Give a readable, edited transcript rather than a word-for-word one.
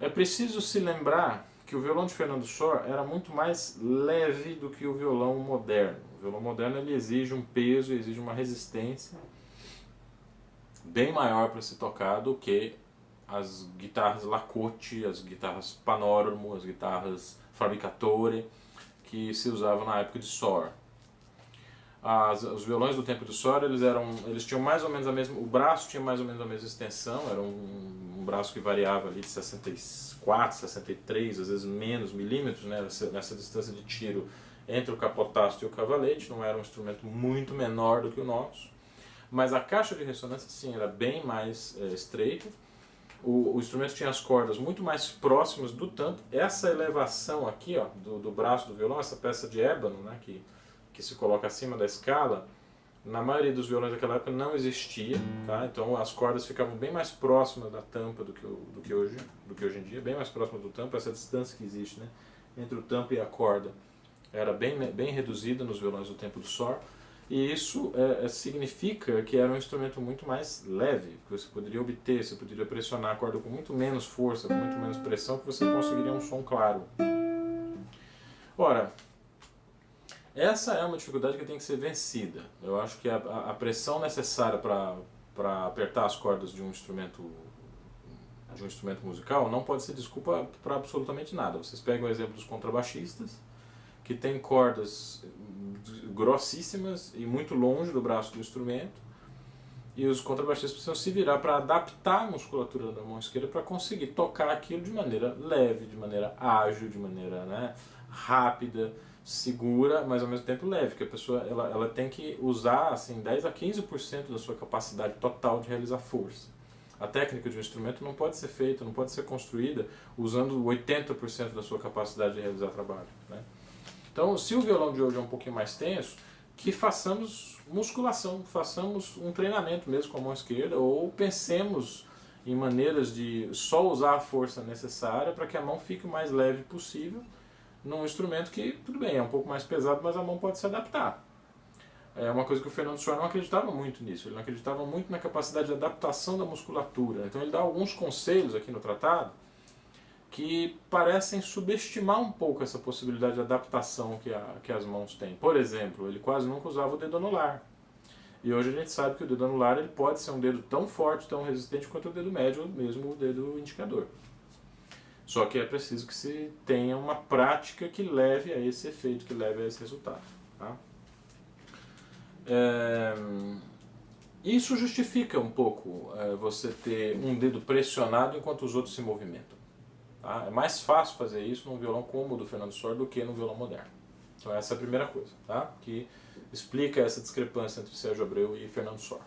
É preciso se lembrar que o violão de Fernando Sor era muito mais leve do que o violão moderno. O violão moderno ele exige um peso, exige uma resistência bem maior para se tocar do que as guitarras Lacote, as guitarras Panormo, as guitarras Fabbricatore que se usavam na época de Sor. Os violões do tempo do Sor eles tinham mais ou menos a mesma, o braço tinha mais ou menos a mesma extensão, era um braço que variava ali de 64, 63, às vezes menos milímetros, né, nessa distância de tiro entre o capotasto e o cavalete, não era um instrumento muito menor do que o nosso, mas a caixa de ressonância sim era bem mais estreita. O instrumento tinha as cordas muito mais próximas do tampo. Essa elevação aqui, ó, do braço do violão, essa peça de ébano, né, que se coloca acima da escala, na maioria dos violões daquela época não existia, tá? Então as cordas ficavam bem mais próximas da tampa do que hoje em dia, bem mais próximas do tampo. Essa distância que existe, né, entre o tampo e a corda era bem reduzida nos violões do tempo do Sor. E isso significa que era um instrumento muito mais leve, que você poderia obter, você poderia pressionar a corda com muito menos força, com muito menos pressão, que você conseguiria um som claro. Ora, essa é uma dificuldade que tem que ser vencida. Eu acho que a pressão necessária para apertar as cordas de um instrumento musical não pode ser desculpa para absolutamente nada. Vocês pegam o exemplo dos contrabaixistas, que tem cordas grossíssimas e muito longe do braço do instrumento, e os contrabaixistas precisam se virar para adaptar a musculatura da mão esquerda para conseguir tocar aquilo de maneira leve, de maneira ágil, de maneira, né, rápida, segura, mas ao mesmo tempo leve, porque a pessoa ela tem que usar assim, 10 a 15% da sua capacidade total de realizar força. A técnica de um instrumento não pode ser feita, não pode ser construída usando 80% da sua capacidade de realizar trabalho, né? Então, se o violão de hoje é um pouquinho mais tenso, que façamos musculação, façamos um treinamento mesmo com a mão esquerda, ou pensemos em maneiras de só usar a força necessária para que a mão fique o mais leve possível num instrumento que, tudo bem, é um pouco mais pesado, mas a mão pode se adaptar. É uma coisa que o Fernando Sor não acreditava muito nisso, ele não acreditava muito na capacidade de adaptação da musculatura. Então ele dá alguns conselhos aqui no tratado que parecem subestimar um pouco essa possibilidade de adaptação que as mãos têm. Por exemplo, ele quase nunca usava o dedo anular. E hoje a gente sabe que o dedo anular ele pode ser um dedo tão forte, tão resistente quanto o dedo médio, ou mesmo o dedo indicador. Só que é preciso que se tenha uma prática que leve a esse efeito, que leve a esse resultado. Tá? Isso justifica um pouco você ter um dedo pressionado enquanto os outros se movimentam. Tá? É mais fácil fazer isso num violão como o do Fernando Sor do que no violão moderno. Então essa é a primeira coisa, tá? Que explica essa discrepância entre Sérgio Abreu e Fernando Sor.